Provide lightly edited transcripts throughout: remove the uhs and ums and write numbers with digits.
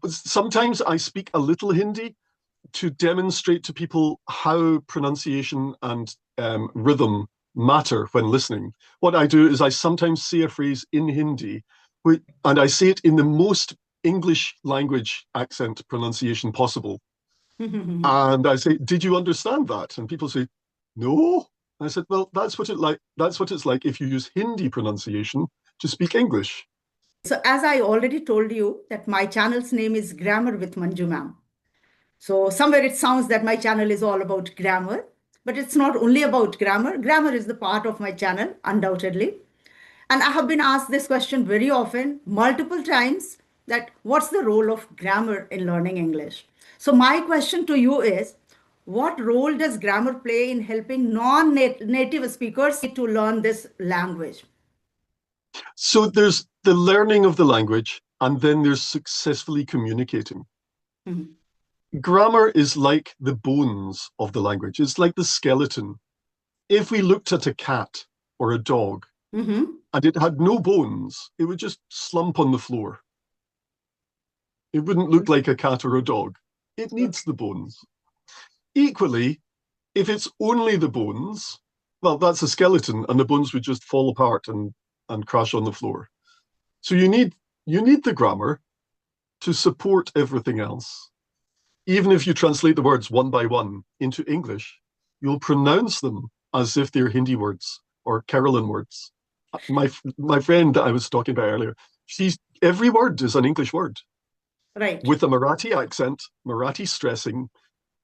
Sometimes I speak a little Hindi to demonstrate to people how pronunciation and rhythm matter when listening. What I do is I sometimes say a phrase in Hindi, and I say it in the most English language accent pronunciation possible. And I say, "Did you understand that?" And people say, "No." I said, "Well, that's what it's like if you use Hindi pronunciation to speak English." So as I already told you that my channel's name is Grammar with Manju ma'am. So somewhere it sounds that my channel is all about grammar, but it's not only about grammar. Grammar is the part of my channel, undoubtedly. And I have been asked this question very often, multiple times, that what's the role of grammar in learning English? So my question to you is, what role does grammar play in helping non-native speakers to learn this language? So there's the learning of the language, and then there's successfully communicating. Mhm. Grammar is like the bones of the language, it's like the skeleton. If we looked at a cat or a dog Mhm. and it had no bones, it would just slump on the floor. It wouldn't look like a cat or a dog. It needs the bones. Equally, if it's only the bones, well, that's a skeleton, and the bones would just fall apart and crash on the floor. So you need the grammar to support everything else. Even if you translate the words one by one into English, you'll pronounce them as if they're Hindi words or Kerala words. My friend that I was talking about earlier, she's every word is an English word Right. with a Marathi accent, Marathi stressing,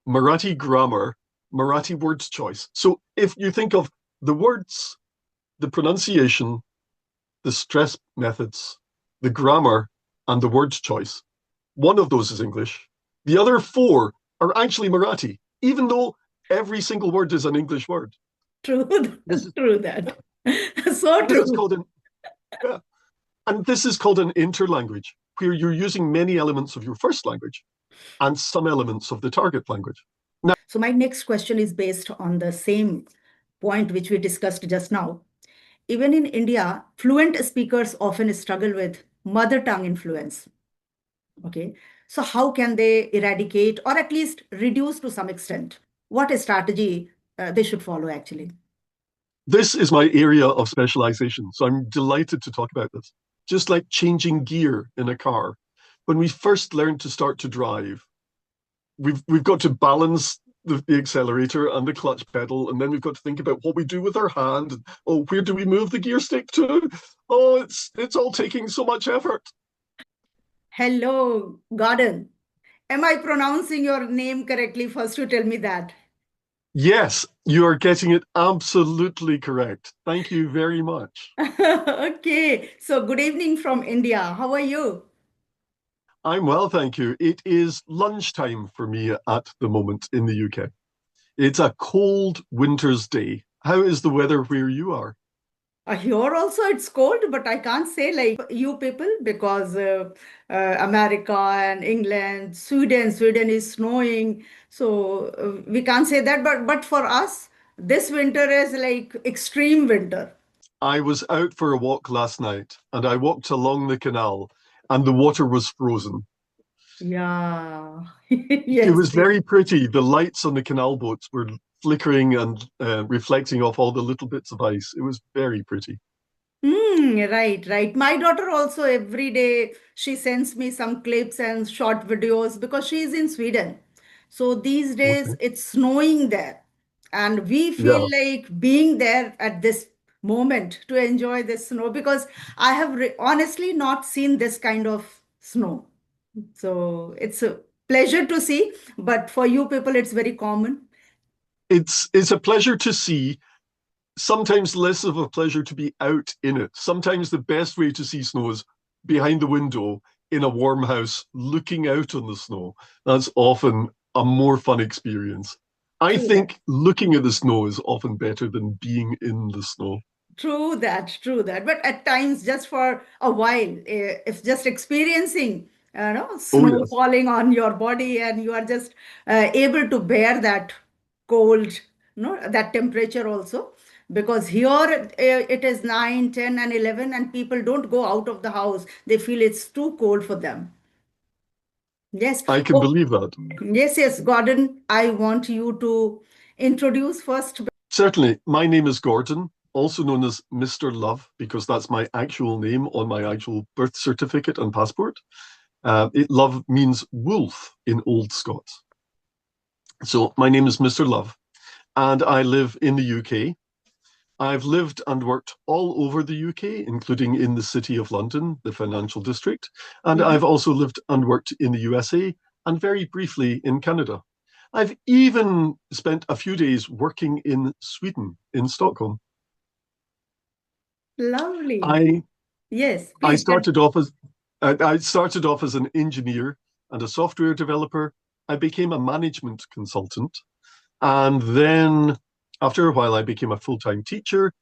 Marathi grammar, Marathi words choice. So if you think of the words, the pronunciation, the stress methods, the grammar, and the words choice, one of those is English. The other four are actually Marathi, even though every single word is an English word. True. This is True that. So this is true. called an yeah, and this is called an interlanguage, where you're using many elements of your first language and some elements of the target language. Now, So my next question is based on the same point which we discussed just now. Even in India, fluent speakers often struggle with mother tongue influence. Okay. So how can they eradicate or at least reduce to some extent? What a strategy they should follow actually? this is my area of specialization, so I'm delighted to talk about this. Just like changing gear in a car, when we first learn to start to drive, we've got to balance the accelerator and the clutch pedal, and then we've got to think about what we do with our hand. Oh, where do we move the gear stick to? Oh, it's all taking so much effort. Hello, Garden. Am I pronouncing your name correctly? First, you tell me that. Yes, you are getting it absolutely correct. Thank you very much. Okay. So good evening from India. How are you? I'm well, thank you. It is lunchtime for me at the moment in the UK. It's a cold winter's day. How is the weather where you are? Here also it's cold, but I can't say like you people because America and England, Sweden is snowing. So we can't say that. But for us, this winter is like extreme winter. I was out for a walk last night and I walked along the canal and the water was frozen. Yeah. It Yes. was very pretty. The lights on the canal boats were flickering and reflecting off all the little bits of ice. It was very pretty. Right, right. My daughter also every day she sends me some clips and short videos because she is in Sweden. So these days Okay. it's snowing there, and we feel Yeah. like being there at this moment to enjoy this snow because I have honestly not seen this kind of snow. So it's a pleasure to see, but for you people it's very common. It's a pleasure to see, sometimes less of a pleasure to be out in it. Sometimes the best way to see snow is behind the window in a warm house, looking out on the snow. That's often a more fun experience. I True that. think looking at the snow is often better than being in the snow. True that. But at times, just for a while, if just experiencing, Oh, snow yes. falling on your body and you are just able to bear that cold, that temperature also. Because here it is 9, 10, and 11, and people don't go out of the house. They feel it's too cold for them. Yes. I can Oh, believe that. yes, Gordon. I want you to introduce first. Certainly, my name is Gordon, also known as Mr. Love, because that's my actual name on my actual birth certificate and passport. Love means wolf in Old Scots. So my name is Mr. Love, and I live in the UK. I've lived and worked all over the UK, including in the City of London, the financial district, and I've Mhm. also lived and worked in the USA and very briefly in Canada. I've even spent a few days working in Sweden, in Stockholm. Lovely. I Yes, I please. started off as I started off as an engineer and a software developer. I became a management consultant, and then after a while, I became a full-time teacher.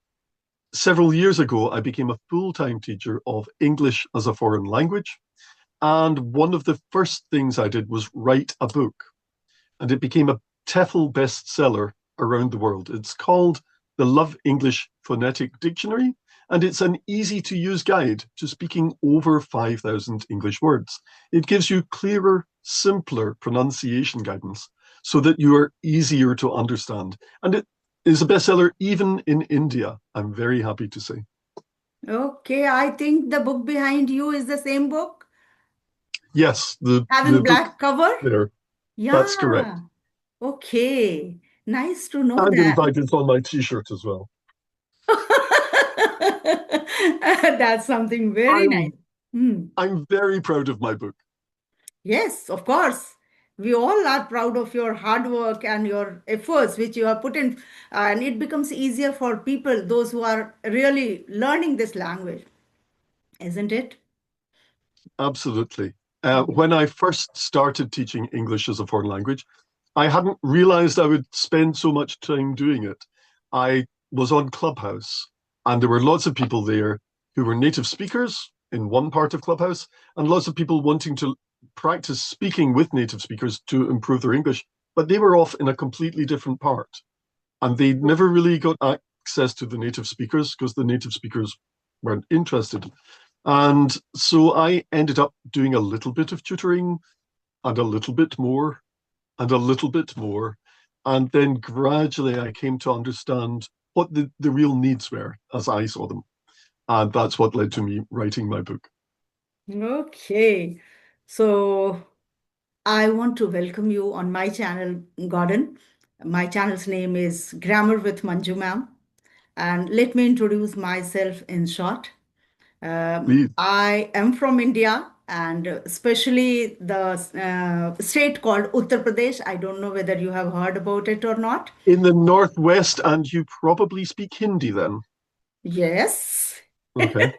Several years ago, I became a full-time teacher of English as a foreign language. And one of the first things I did was write a book, and it became a TEFL bestseller around the world. It's called the Love English Phonetic Dictionary, and it's an easy to use guide to speaking over 5,000 English words. It gives you clearer, simpler pronunciation guidance so that you are easier to understand. And it is a bestseller even in India, I'm very happy to say. Okay, I think the book behind you is the same book, Yes, the having book black cover. there, that's correct. Yeah. Okay. Nice to know And in that. fact, it's on my t-shirt as well. That's something very nice. I'm Hmm. I'm very proud of my book. Yes, of course. We all are proud of your hard work and your efforts which you have put in, and it becomes easier for people, those who are really learning this language, isn't it? Absolutely. Yes. When I first started teaching English as a foreign language, I hadn't realized I would spend so much time doing it. I was on Clubhouse, and there were lots of people there who were native speakers in one part of Clubhouse, and lots of people wanting to practice speaking with native speakers to improve their English, but they were off in a completely different part. And they never really got access to the native speakers because the native speakers weren't interested. And so I ended up doing a little bit of tutoring and a little bit more and a little bit more. And then gradually I came to understand what the real needs were as I saw them. And that's what led to me writing my book. Okay. So I want to welcome you on my channel, Gordon. My channel's name is Grammar with Manju Ma'am. And let me introduce myself in short. Please. I am from India and especially the state called Uttar Pradesh. I don't know whether you have heard about it or not. In the Northwest, and you probably speak Hindi then. Yes. Okay.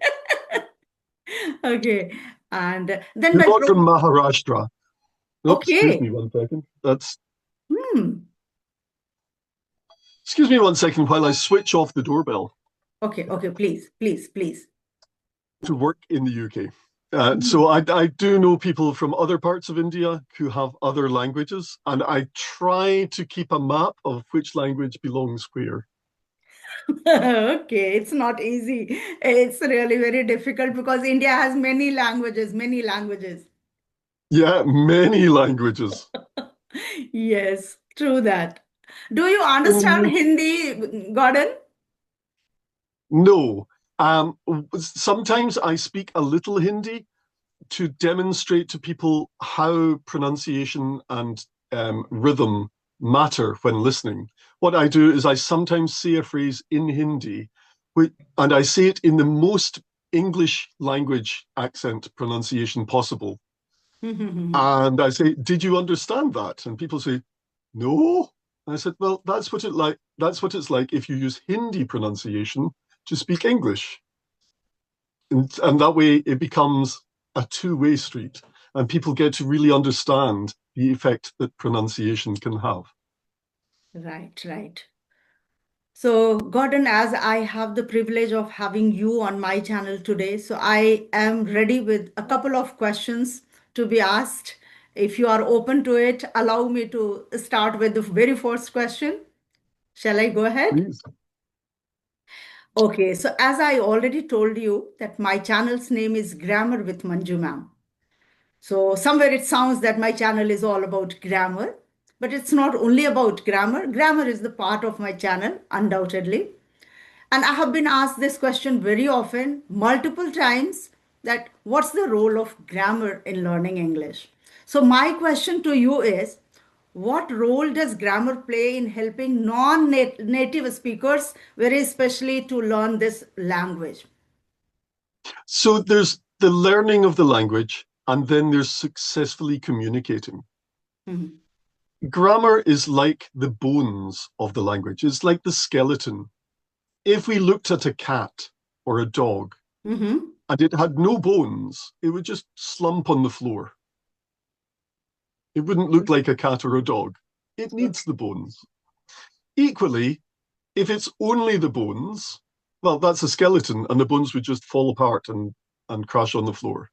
Okay. And then You're my not from Maharashtra. Oh, excuse okay. me one second. That's Hmm. Excuse me one second while I switch off the doorbell Okay. Okay. Please, please, please. to work in the UK. Hmm. So I do know people from other parts of India who have other languages, and I try to keep a map of which language belongs where. Okay, it's not easy. It's really very difficult because India has many languages, many languages. Yeah, many languages. Yes, true that. Do you In understand you, Hindi, Gordon? no. Sometimes I speak a little Hindi to demonstrate to people how pronunciation and rhythm matter when listening. What I do is I sometimes say a phrase in Hindi, and I say it in the most English language accent pronunciation possible. And I say, "Did you understand that?" And people say, "No." I said, "Well, that's what it's like if you use Hindi pronunciation to speak English." And that way it becomes a two-way street, and people get to really understand the effect that pronunciation can have. Right, right. So, Gordon, as I have the privilege of having you on my channel today, so I am ready with a couple of questions to be asked. If you are open to it, allow me to start with the very first question. Shall I go ahead? Please. Okay, so as I already told you that my channel's name is Grammar with Manju Ma'am. So somewhere it sounds that my channel is all about grammar, but it's not only about grammar. Grammar is the part of my channel, undoubtedly. And I have been asked this question very often, multiple times, that what's the role of grammar in learning English? So my question to you is, what role does grammar play in helping non-native speakers, very especially to learn this language? So there's the learning of the language, and then there's successfully communicating. Mhm. Grammar is like the bones of the language. It's like the skeleton. If we looked at a cat or a dog Mhm. and it had no bones, it would just slump on the floor. It wouldn't look like a cat or a dog. It needs the bones. Equally, if it's only the bones, well, that's a skeleton, and the bones would just fall apart and crash on the floor.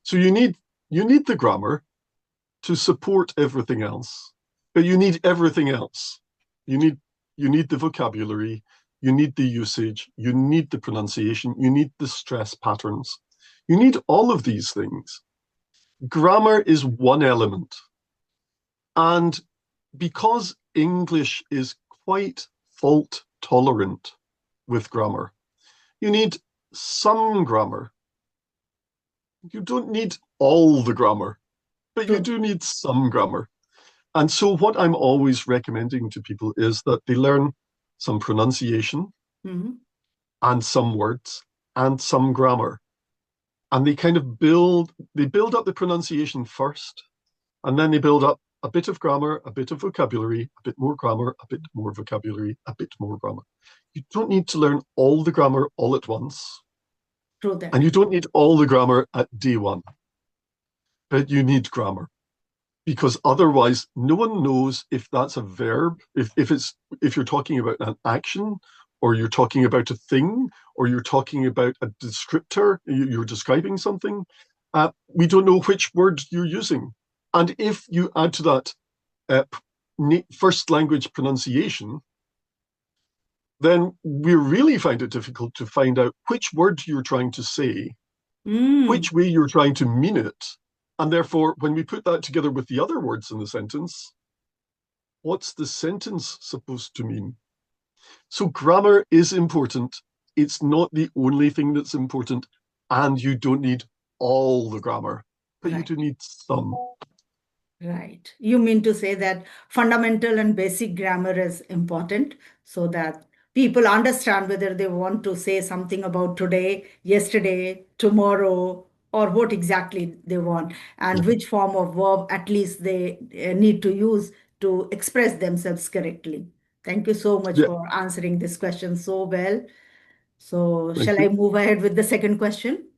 So you need the grammar to support everything else, but you need everything else. You need you need the vocabulary, you need the usage, you need the pronunciation, you need the stress patterns. You need all of these things. Grammar is one element. And because English is quite fault tolerant with grammar, you need some grammar. You don't need all the grammar, but you True. do need some grammar. And so, what I'm always recommending to people is that they learn some pronunciation Mhm. and some words and some grammar. And they kind of build up the pronunciation first, and then they build up a bit of grammar, a bit of vocabulary, a bit more grammar, a bit more vocabulary, a bit more grammar. You don't need to learn all the grammar all at once, True and that. you don't need all the grammar at day one, but you need grammar because otherwise no one knows if that's a verb, if you're talking about an action, or you're talking about a thing, or you're talking about a descriptor, you're describing something. We don't know which word you're using. And if you add to that uh, first language pronunciation, then we really find it difficult to find out which word you're trying to say, Mm. which way you're trying to mean it. And therefore, when we put that together with the other words in the sentence, what's the sentence supposed to mean? So grammar is important. It's not the only thing that's important, and you don't need all the grammar, but you do Right. need some. Right. You mean to say that fundamental and basic grammar is important so that people understand whether they want to say something about today, yesterday, tomorrow, or what exactly they want, and Yeah. which form of verb at least they need to use to express themselves correctly. Thank you so much Yeah. for answering this question so well. So, Thank shall I you. move ahead with the second question?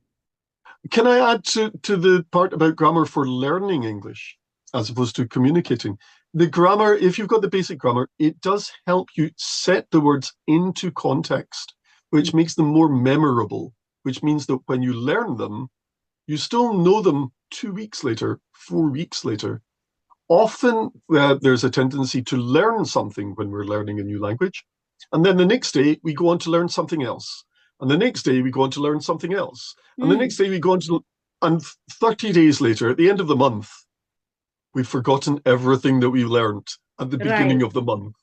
Can I add to the part about grammar for learning English as opposed to communicating? The grammar, if you've got the basic grammar, it does help you set the words into context, which makes them more memorable, which means that when you learn them, you still know them 2 weeks later, 4 weeks later. Often there's a tendency to learn something when we're learning a new language. And then the next day we go on to learn something else. And the next day we go on to learn something else. And the next Mm. day we go on to, and 30 days later, at the end of the month, we've forgotten everything that we learned at the beginning Right, of the month.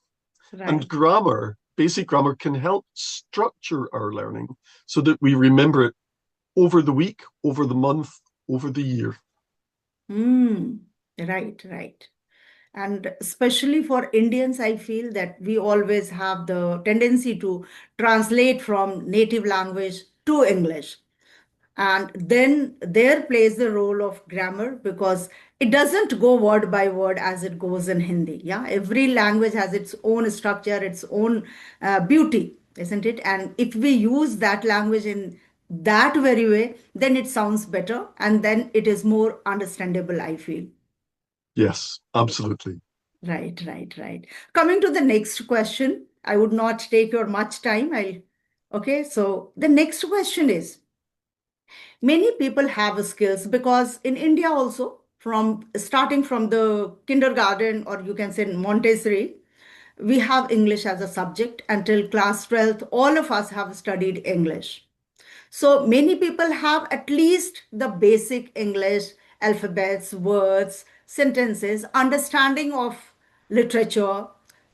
And right. grammar, basic grammar, can help structure our learning so that we remember it over the week, over the month, over the year. Mm. Right, right. And especially for Indians, I feel that we always have the tendency to translate from native language to English. And then there plays the role of grammar because it doesn't go word by word as it goes in Hindi. Yeah, every language has its own structure, its own beauty, isn't it? And if we use that language in that very way, then it sounds better and then it is more understandable, I feel. Yes, absolutely. Right, right, right. Coming to the next question, I would not take your much time. Okay, so the next question is, many people have skills because in India also, from starting from the kindergarten or you can say Montessori, we have English as a subject until class 12th. All of us have studied English. So many people have at least the basic English, alphabets, words, sentences, understanding of literature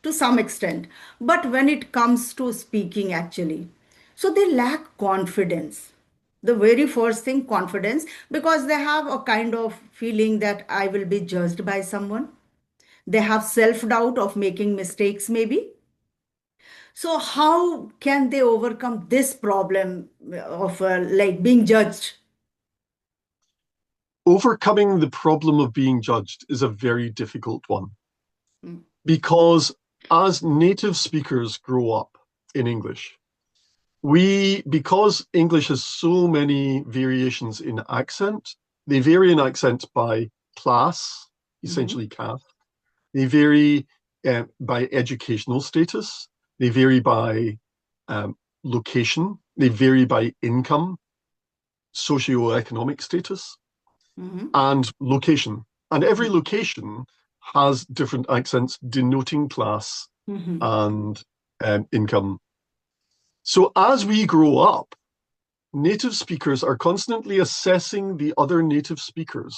to some extent. But when it comes to speaking, actually, so they lack confidence. The very first thing, confidence, because they have a kind of feeling that I will be judged by someone. They have self doubt of making mistakes, maybe. So, how can they overcome this problem of like being judged? Overcoming the problem of being judged is a very difficult one Mm. because as native speakers grow up in English, because English has so many variations in accent, they vary in accent by class, Mhm. essentially caste. They vary by educational status. They vary by location. They vary by income, socioeconomic status, Mhm. and location. And every Mhm. location has different accents denoting class Mhm. and income. So as we grow up, native speakers are constantly assessing the other native speakers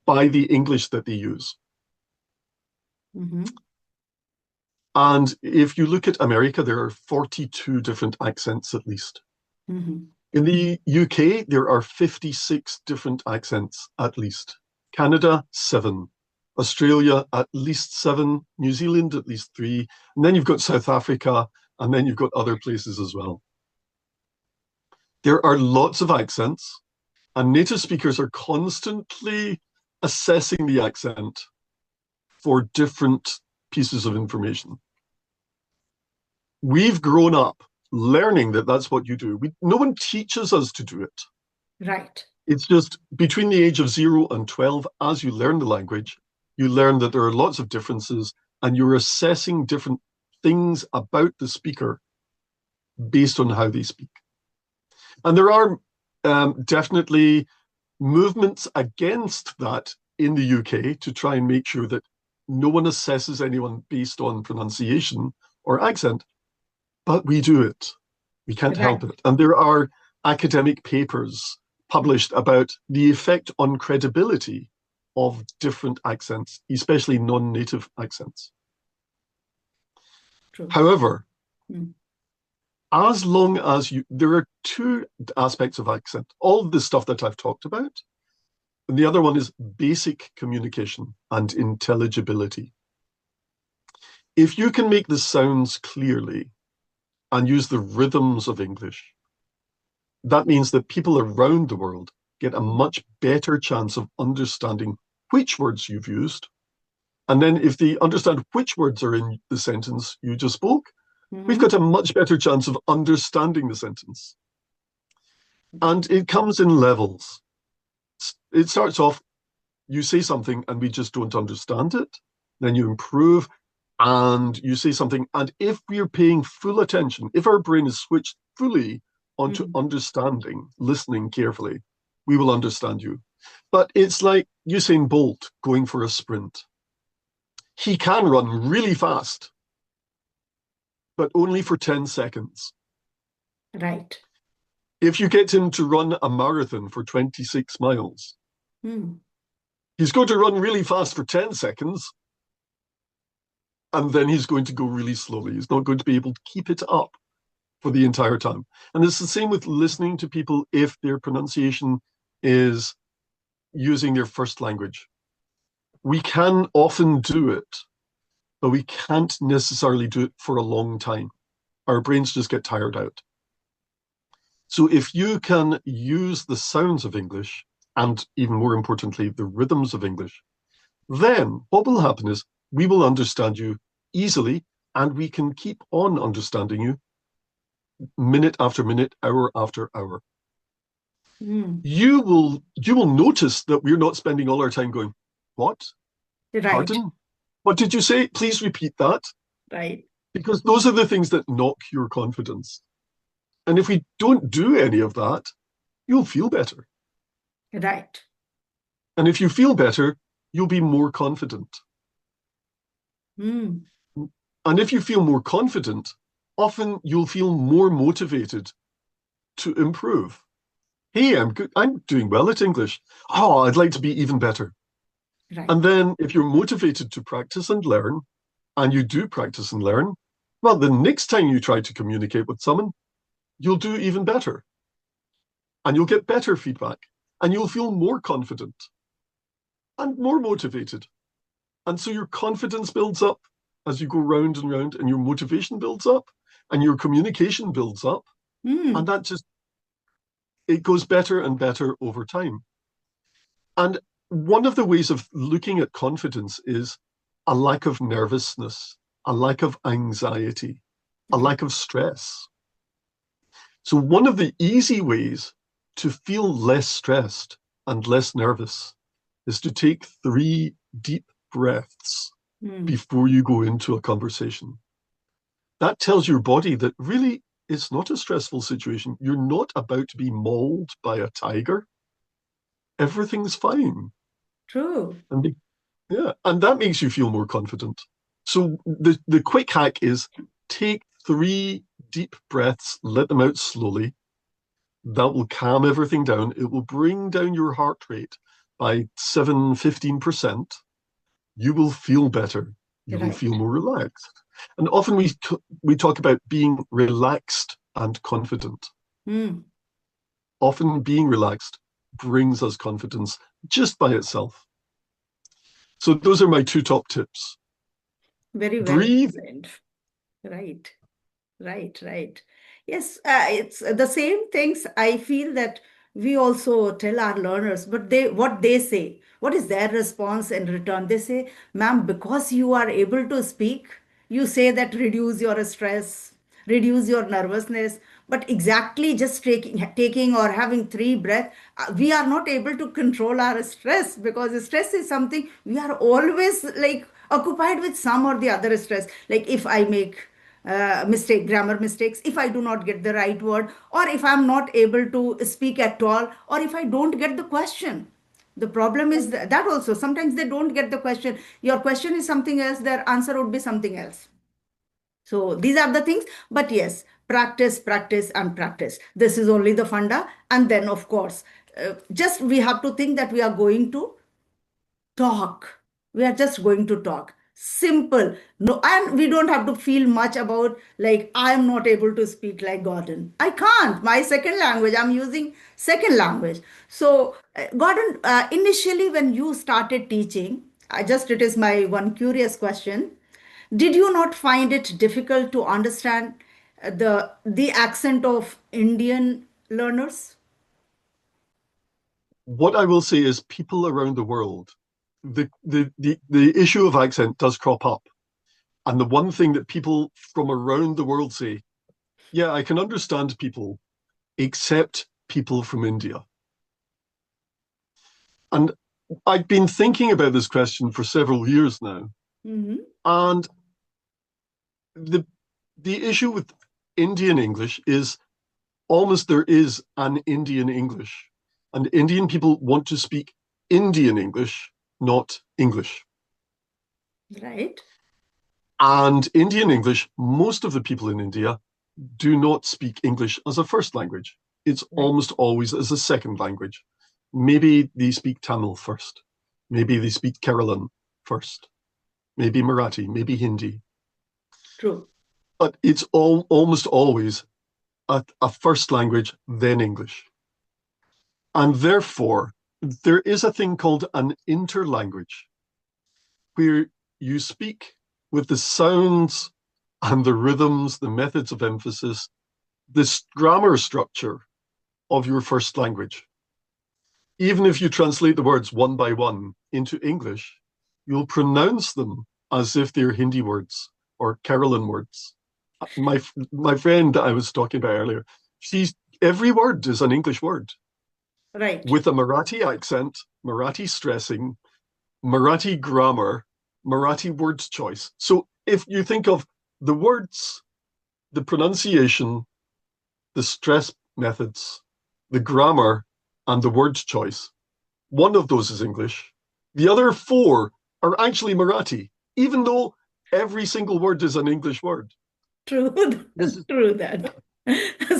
by the English that they use. Mhm. And if you look at America, there are 42 different accents at least. Mhm. In the UK, there are 56 different accents at least. Canada, 7. Australia, at least 7. New Zealand, at least 3. And then you've got South Africa, and then you've got other places as well. There are lots of accents, and native speakers are constantly assessing the accent for different pieces of information. We've grown up learning that that's what you do. No one teaches us to do it. Right. It's just between the age of 0 and 12, as you learn the language, you learn that there are lots of differences and you're assessing different things about the speaker based on how they speak. And there are definitely movements against that in the UK to try and make sure that no one assesses anyone based on pronunciation or accent, but we do it. We can't help Right. it. And there are academic papers published about the effect on credibility of different accents, especially non-native accents. True. However, Mm. as long as there are two aspects of accent, all of the stuff that I've talked about, and the other one is basic communication and intelligibility. If you can make the sounds clearly and use the rhythms of English, that means that people around the world get a much better chance of understanding which words you've used. And then if they understand which words are in the sentence you just spoke, we've got Mhm. a much better chance of understanding the sentence. And it comes in levels. It starts off, you say something and we just don't understand it. Then you improve and you say something. And if we're paying full attention, if our brain is switched fully onto Mhm. understanding, listening carefully, we will understand you. But it's like Usain Bolt going for a sprint. He can run really fast, but only for 10 seconds. Right. If you get him to run a marathon for 26 miles, Mm. he's going to run really fast for 10 seconds, and then he's going to go really slowly. He's not going to be able to keep it up for the entire time. And it's the same with listening to people if their pronunciation is using their first language. We can often do it, but we can't necessarily do it for a long time. Our brains just get tired out. So if you can use the sounds of English, and even more importantly, the rhythms of English, then what will happen is we will understand you easily and we can keep on understanding you minute after minute, hour after hour. Mm. You will notice that we're not spending all our time going, what? Right. Pardon? What did you say? Please repeat that. Right. Because those are the things that knock your confidence. And if we don't do any of that, you'll feel better. Right. And if you feel better, you'll be more confident. Mm. And if you feel more confident, often you'll feel more motivated to improve. Hey, I'm good. I'm doing well at English. Oh, I'd like to be even better. Right. And then if you're motivated to practice and learn, and you do practice and learn, well, the next time you try to communicate with someone, you'll do even better. And you'll get better feedback. And you'll feel more confident and more motivated. And so your confidence builds up as you go round and round, and your motivation builds up, and your communication builds up. And Mm, that just, it goes better and better over time. And one of the ways of looking at confidence is a lack of nervousness, a lack of anxiety, a right. lack of stress. So, one of the easy ways to feel less stressed and less nervous is to take 3 deep breaths Mm, before you go into a conversation. That tells your body that really it's not a stressful situation. You're not about to be mauled by a tiger. Everything's fine. true. And yeah, and that makes you feel more confident. So the quick hack is take 3 deep breaths, let them out slowly. That will calm everything down. It will bring down your heart rate by 15%. You will feel better. You will Right. feel more relaxed. And often we talk about being relaxed and confident. Mm, Often being relaxed brings us confidence just by itself. So those are my 2 top tips. very well Breathe. explained. Right. Right, right. Yes, it's the same things I feel that we also tell our learners, but what they say, what is their response in return? They say, ma'am, because you are able to speak, you say that reduce your stress, reduce your nervousness, but exactly just taking or having 3 breaths, we are not able to control our stress because stress is something we are always like occupied with some or the other stress. Like if I make grammar mistakes, if I do not get the right word, or if I'm not able to speak at all, or if I don't get the question. The problem is that also sometimes they don't get the question. Your question is something else, their answer would be something else. So these are the things. But yes, practice, practice, and practice. This is only the funda. And then, of course, just we have to think that we are going to talk. We are just going to talk. Simple. No, and we don't have to feel much about like I'm not able to speak like Gordon. I can't. My second language, I'm using second language. So, Gordon, initially when you started teaching, it is my one curious question. Did you not find it difficult to understand the accent of Indian learners? What I will say is people around the world, the issue of accent does crop up. And the one thing that people from around the world say, yeah, I can understand people except people from India. And I've been thinking about this question for several years now. Mm-hmm. And the the issue with Indian English is almost there is an Indian English. And Indian people want to speak Indian English, not English. Right. And Indian English, most of the people in India do not speak English as a first language. It's Right. almost always as a second language. Maybe they speak Tamil first. Maybe they speak Keralan first. Maybe Marathi, maybe Hindi. True. But it's almost always a first language, then English. And therefore, there is a thing called an interlanguage where you speak with the sounds and the rhythms, the methods of emphasis, this grammar structure of your first language. Even if you translate the words one by one into English, you'll pronounce them as if they're Hindi words or Keralan words. My friend that I was talking about earlier, she's every word is an English word Right. with a Marathi accent, Marathi stressing, Marathi grammar, Marathi word choice. So if you think of the words, the pronunciation, the stress methods, the grammar, and the word choice, one of those is English. The other 4 are actually Marathi, even though every single word is an English word. True. This is True that.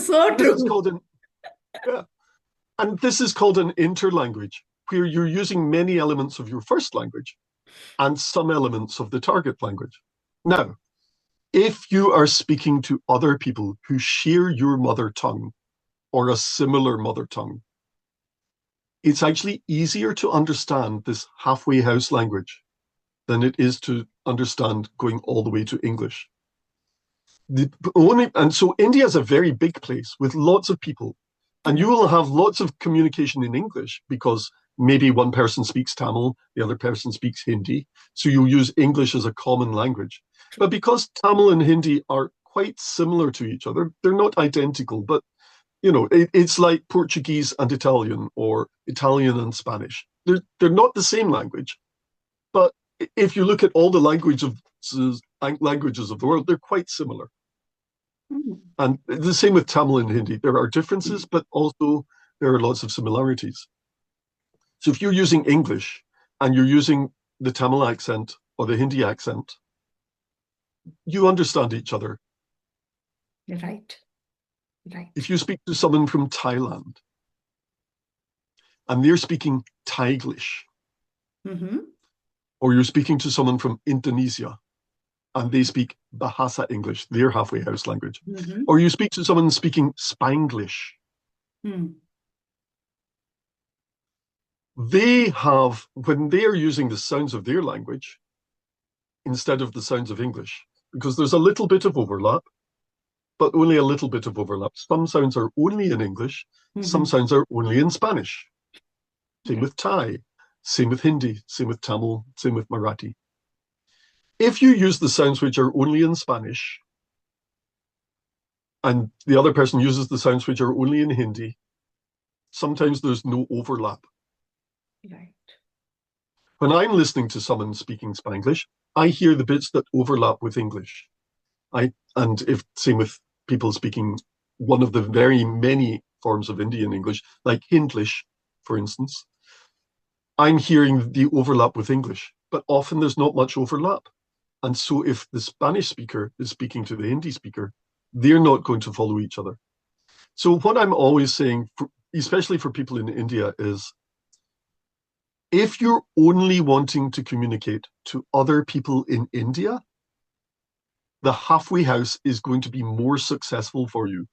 So this is true. called an yeah. And this is called an interlanguage, where you're using many elements of your first language and some elements of the target language. Now, if you are speaking to other people who share your mother tongue or a similar mother tongue, it's actually easier to understand this halfway house language than it is to understand going all the way to English. And so India is a very big place with lots of people, and you will have lots of communication in English because maybe one person speaks Tamil, the other person speaks Hindi, so you'll use English as a common language. But because Tamil and Hindi are quite similar to each other, they're not identical, but it's like Portuguese and Italian or Italian and Spanish. They're not the same language, but if you look at all the languages of the world, they're quite similar. And the same with Tamil and Hindi. There are differences, but also there are lots of similarities. So if you're using English and you're using the Tamil accent or the Hindi accent, you understand each other. Right. Right. If you speak to someone from Thailand and they're speaking Thaiglish, or you're speaking to someone from Indonesia and they speak Bahasa English, their halfway house language, or you speak to someone speaking Spanglish, they have, when they are using the sounds of their language instead of the sounds of English, because there's a little bit of overlap, but only a little bit of overlap. Some sounds are only in English, some sounds are only in Spanish. Same with Thai, same with Hindi, same with Tamil, same with Marathi. If you use the sounds which are only in Spanish, and the other person uses the sounds which are only in Hindi, sometimes there's no overlap. Right. When I'm listening to someone speaking Spanglish, I hear the bits that overlap with English. Same with people speaking one of the very many forms of Indian English, like Hindlish, for instance, I'm hearing the overlap with English, but often there's not much overlap. And so if the Spanish speaker is speaking to the Hindi speaker, they're not going to follow each other. So what I'm always saying, especially for people in India, is if you're only wanting to communicate to other people in India, the halfway house is going to be more successful for you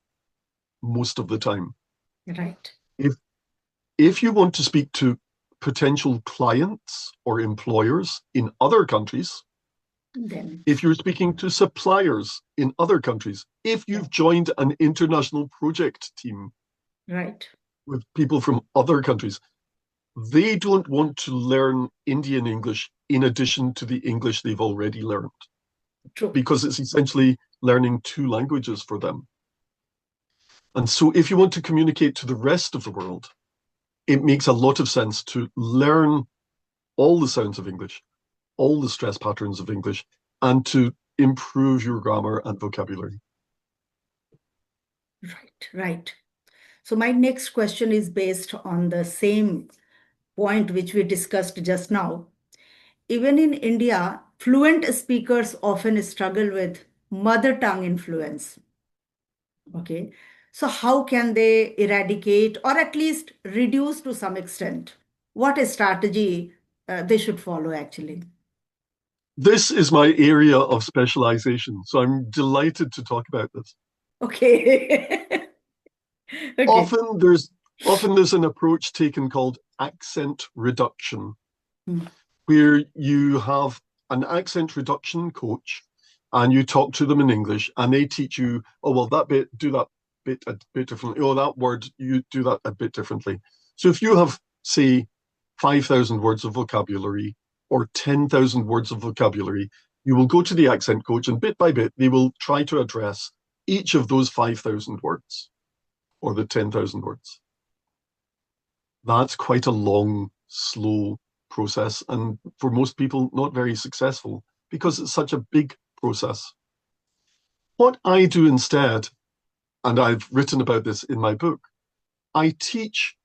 most of the time. Right. If you want to speak to potential clients or employers in other countries, if you're speaking to suppliers in other countries, if you've joined an international project team with people from other countries, they don't want to learn Indian English in addition to the English they've already learned. True. Because it's essentially learning two languages for them. And so if you want to communicate to the rest of the world, it makes a lot of sense to learn all the sounds of English, all the stress patterns of English, and to improve your grammar and vocabulary. Right. So my next question is based on the same point which we discussed just now. Even in India, fluent speakers often struggle with mother tongue influence. Okay. So how can they eradicate or at least reduce to some extent? What a strategy they should follow actually? This is my area of specialization, so I'm delighted to talk about this. Okay. Okay. Often there's an approach taken called accent reduction, where you have an accent reduction coach and you talk to them in English and they teach you, oh, well, that bit, do that bit a bit differently. Oh, that word, you do that a bit differently. So if you have, say, 5,000 words of vocabulary or 10,000 words of vocabulary, you will go to the accent coach and bit by bit, they will try to address each of those 5,000 words or the 10,000 words. That's quite a long, slow process, and for most people, not very successful because it's such a big process. What I do instead, and I've written about this in my book, I teach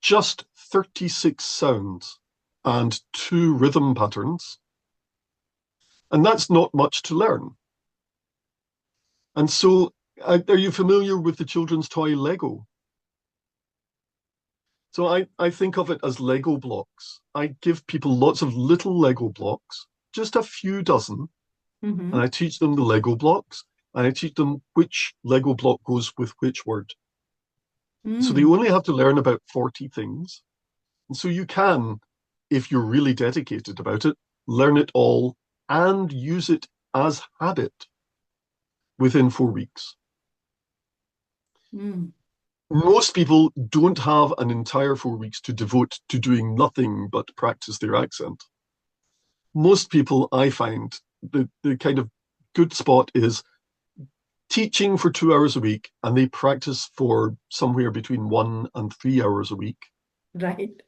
just 36 sounds and 2 rhythm patterns, and that's not much to learn. And so, are you familiar with the children's toy Lego? So I think of it as Lego blocks. I give people lots of little Lego blocks, just a few dozen, and I teach them the Lego blocks, and I teach them which Lego block goes with which word. So they only have to learn about 40 things. And so you can, if you're really dedicated about it, learn it all and use it as habit within 4 weeks. Most people don't have an entire 4 weeks to devote to doing nothing but practice their accent. Most people, I find, the kind of good spot is teaching for 2 hours a week, and they practice for somewhere between 1 and 3 hours a week. Right.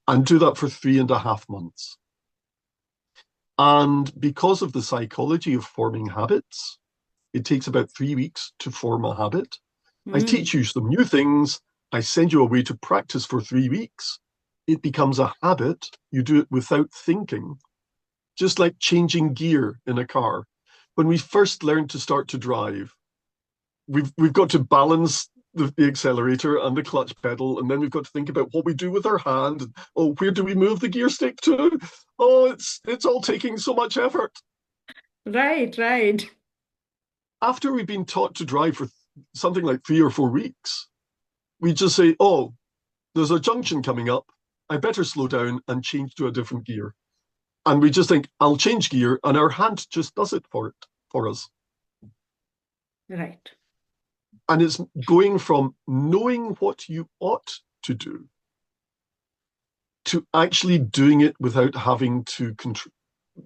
And do that for 3.5 months. And because of the psychology of forming habits, it takes about 3 weeks to form a habit. I teach you some new things. I send you away to practice for 3 weeks. It becomes a habit. You do it without thinking, just like changing gear in a car. When we first learn to start to drive, we've got to balance the accelerator and the clutch pedal, and then we've got to think about what we do with our hand. And, oh, where do we move the gear stick to? Oh, it's all taking so much effort. Right, right. After we've been taught to drive for something like 3 or 4 weeks, we just say, oh, there's a junction coming up. I better slow down and change to a different gear. And we just think, I'll change gear, and our hand just does it for us. Right. And it's going from knowing what you ought to do to actually doing it without having to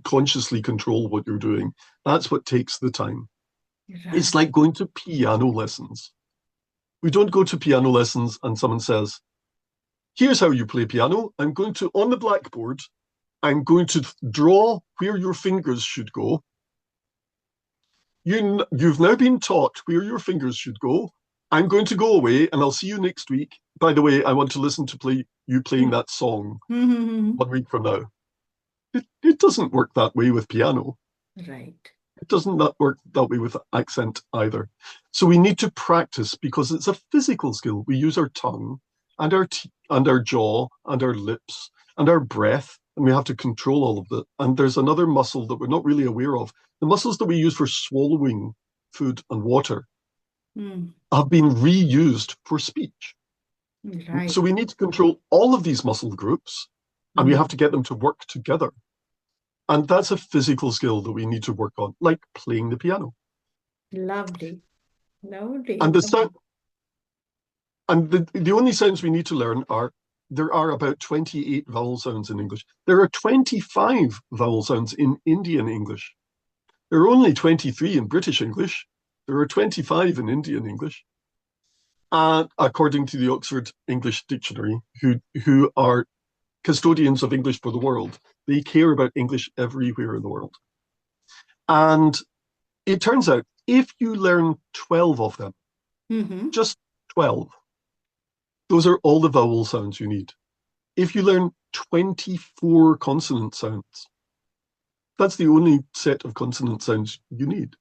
consciously control what you're doing. That's what takes the time. Right. It's like going to piano lessons. We don't go to piano lessons and someone says, here's how you play piano. I'm going to, on the blackboard, I'm going to draw where your fingers should go. You've now been taught where your fingers should go. I'm going to go away and I'll see you next week. By the way, I want to listen to you playing that song 1 week from now. It doesn't work that way with piano. Right. It doesn't work that way with accent either. So we need to practice because it's a physical skill. We use our tongue and our jaw and our lips and our breath, and we have to control all of that. And there's another muscle that we're not really aware of. The muscles that we use for swallowing food and water have been reused for speech. Right. So we need to control all of these muscle groups, and we have to get them to work together. And that's a physical skill that we need to work on, like playing the piano. Lovely. Lovely. And the sound, and the only sounds we need to learn are, there are about 28 vowel sounds in English. There are 25 vowel sounds in Indian English. There are only 23 in British English. There are 25 in Indian English. And according to the Oxford English Dictionary, who are custodians of English for the world, they care about English everywhere in the world. And it turns out, if you learn 12 of them, just 12, those are all the vowel sounds you need. If you learn 24 consonant sounds, that's the only set of consonant sounds you need.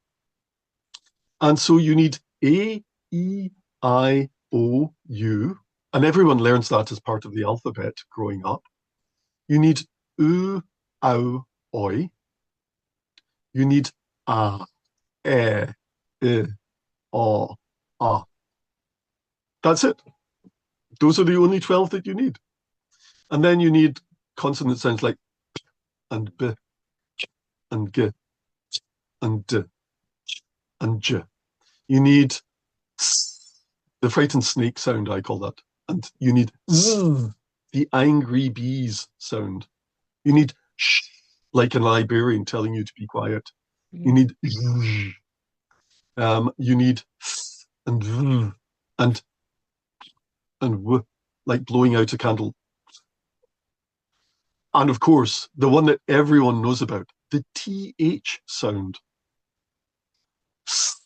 And so you need A, E, I, O, U, and everyone learns that as part of the alphabet growing up. You need U, Ow, Oi. You need A, E, I, O, A. That's it. Those are the only 12 that you need. And then you need consonant sounds like P and B and G and D and J. You need S, the frightened snake sound, I call that. And you need Z, the angry bees sound. You need sh, like a librarian telling you to be quiet. You need Z. You need th and v and w, like blowing out a candle. And of course, the one that everyone knows about, the TH sound. S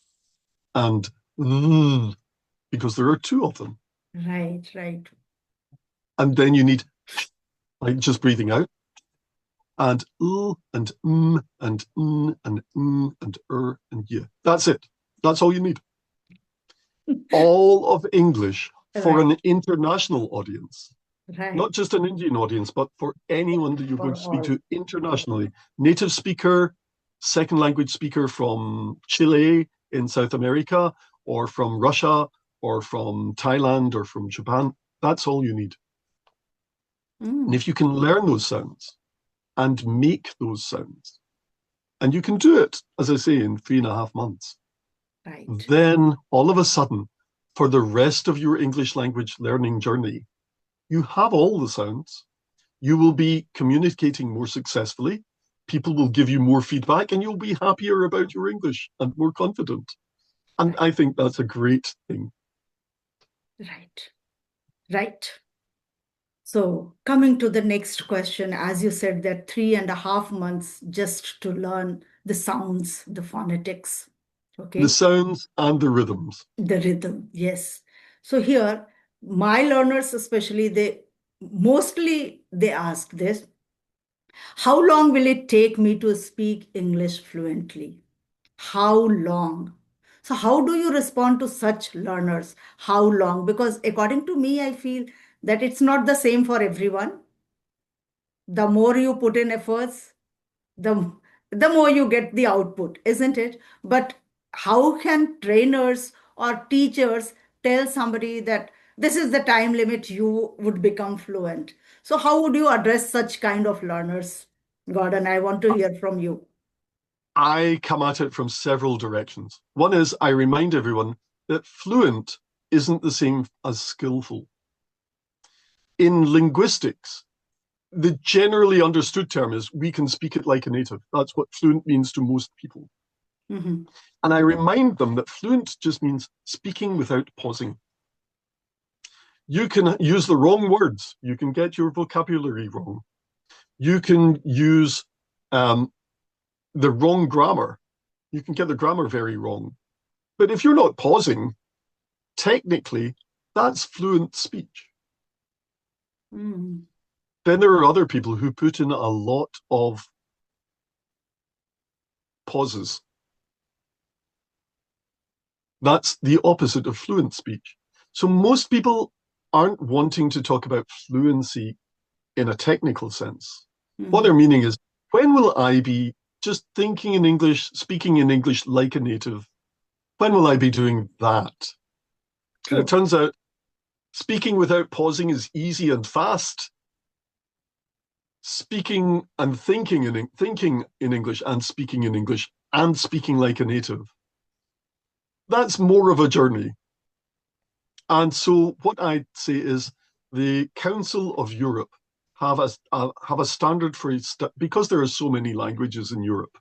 and because there are 2 of them. Right, right. And then you need, like, just breathing out, and and and and and and yeah. That's it. That's all you need. All of English for an international audience Right. Not just an Indian audience, but for anyone that you're going to speak all. to internationally. Native speaker, second language speaker from Chile in South America, or from Russia, or from Thailand, or from Japan. That's all you need. And if you can learn those sounds and make those sounds, and you can do it, as I say, in 3.5 months, Right. then all of a sudden, for the rest of your English language learning journey, you have all the sounds. You will be communicating more successfully. People will give you more feedback, and you'll be happier about your English and more confident. And I think that's a great thing. Right. Right. So coming to the next question, as you said, that 3.5 months just to learn the sounds, the phonetics, okay? The sounds and the rhythms. The rhythm, yes. So here, my learners especially, they ask this, how long will it take me to speak English fluently? How long? So how do you respond to such learners? How long? Because according to me, I feel that it's not the same for everyone. The more you put in efforts, the more you get the output, isn't it? But how can trainers or teachers tell somebody that this is the time limit you would become fluent? So how would you address such kind of learners, Gordon? I want to hear from you. I come at it from several directions. One is I remind everyone that fluent isn't the same as skillful. In linguistics, the generally understood term is we can speak it like a native. That's what fluent means to most people. Mm-hmm. And I remind them that fluent just means speaking without pausing. You can use the wrong words. You can get your vocabulary wrong. You can use the wrong grammar. You can get the grammar very wrong. But if you're not pausing, technically, that's fluent speech. Mm. Then there are other people who put in a lot of pauses. That's the opposite of fluent speech. So most people aren't wanting to talk about fluency in a technical sense. What they're meaning is, when will I be just thinking in English, speaking in English like a native? When will I be doing that? And it turns out speaking without pausing is easy and fast. Speaking and thinking in English and speaking in English and speaking like a native, that's more of a journey. And so what I'd say is the Council of Europe have a standard for because there are so many languages in Europe.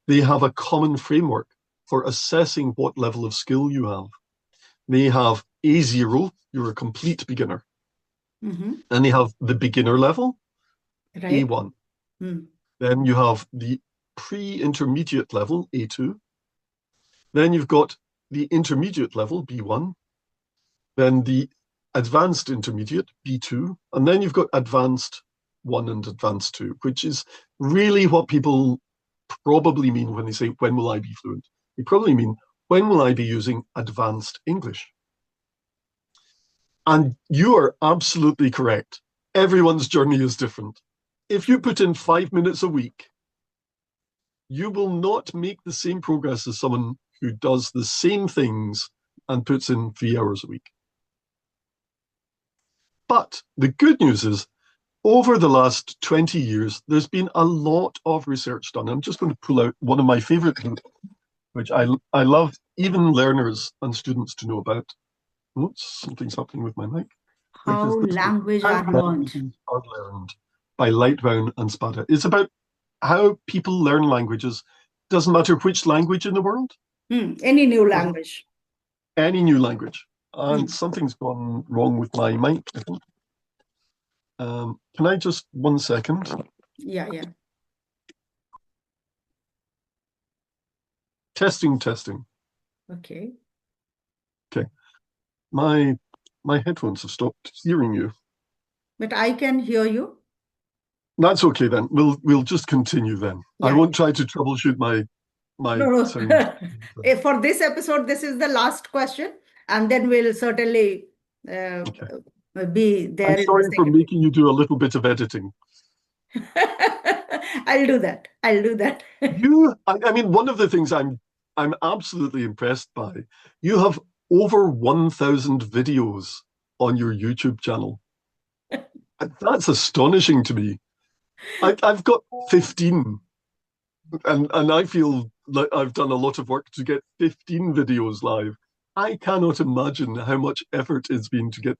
They have a common framework for assessing what level of skill you have. They have A0, you're a complete beginner. Mm-hmm. And they have the beginner level, Right. A1. Then you have the pre-intermediate level, A2. Then you've got the intermediate level, B1. Then the advanced intermediate, B2. And then you've got advanced 1 and advanced 2, which is really what people probably mean when they say, when will I be fluent? They probably mean, when will I be using advanced English? And you are absolutely correct. Everyone's journey is different. If you put in 5 minutes a week, you will not make the same progress as someone who does the same things and puts in 3 hours a week. But the good news is, over the last 20 years, there's been a lot of research done. I'm just going to pull out one of my favorite things, which I love even learners and students to know about. Oops, something's happening with my mic. How language are learned. Are learned by Lightbound and Spada. It's about how people learn languages. Doesn't matter which language in the world. Any new language. Any new language. And something's gone wrong with my mic, I think. Can I just 1 second? Yeah. Testing. Okay. My headphones have stopped hearing you. But I can hear you. That's okay then. We'll just continue then. Yeah. I won't try to troubleshoot my No. sound. For this episode, this is the last question, and then we'll certainly be I'm there in the sorry for second making you do a little bit of editing. video. I'll do that. I'll do that. I mean, one of the things I'm absolutely impressed by, you have over 1,000 videos on your YouTube channel. That's astonishing to me. I've got 15, and I feel like I've done a lot of work to get 15 videos live. I cannot imagine how much effort it's been to get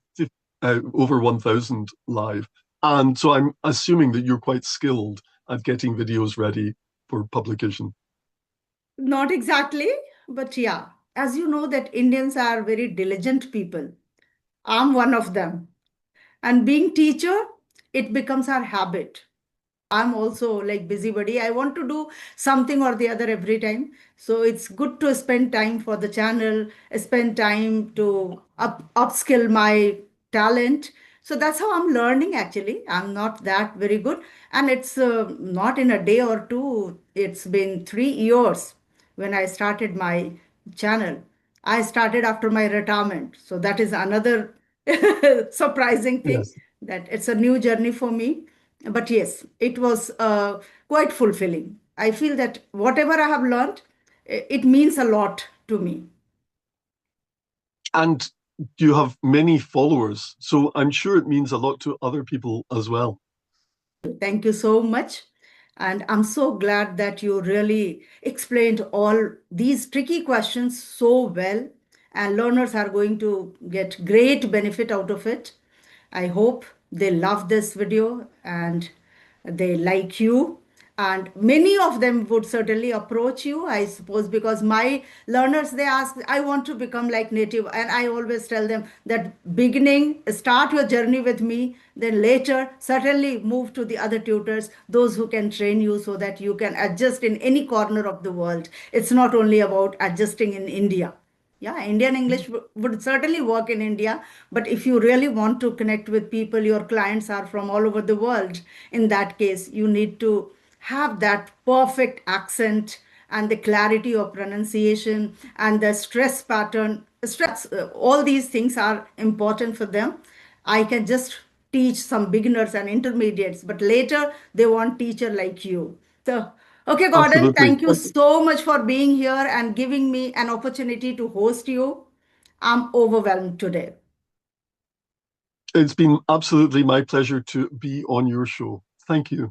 over 1,000 live. And so I'm assuming that you're quite skilled at getting videos ready for publication. Not exactly, but yeah. As you know, that Indians are very diligent people. I'm one of them. And being teacher, it becomes our habit. I'm also like busybody. I want to do something or the other every time. So it's good to spend time for the channel, spend time to upskill my talent. So that's how I'm learning actually. I'm not that very good. And it's not in a day or two. It's been 3 years when I started my channel. I started after my retirement. So that is another surprising thing Yes. that it's a new journey for me. But yes, it was quite fulfilling. I feel that whatever I have learned, it means a lot to me. And you have many followers, so I'm sure it means a lot to other people as well. Thank you so much. And I'm so glad that you really explained all these tricky questions so well. And learners are going to get great benefit out of it. I hope they love this video and they like you. And many of them would certainly approach you, I suppose, because my learners, they ask, I want to become like native. And I always tell them that beginning, start your journey with me, then later, certainly move to the other tutors, those who can train you so that you can adjust in any corner of the world. It's not only about adjusting in India. Yeah, Indian English would certainly work in India, but if you really want to connect with people, your clients are from all over the world. In that case, you need to have that perfect accent and the clarity of pronunciation and the stress pattern. Stress, all these things are important for them. I can just teach some beginners and intermediates, but later they want teacher like you. So, okay, Gordon, Absolutely. thank you so much for being here and giving me an opportunity to host you. I'm overwhelmed today. It's been absolutely my pleasure to be on your show. Thank you.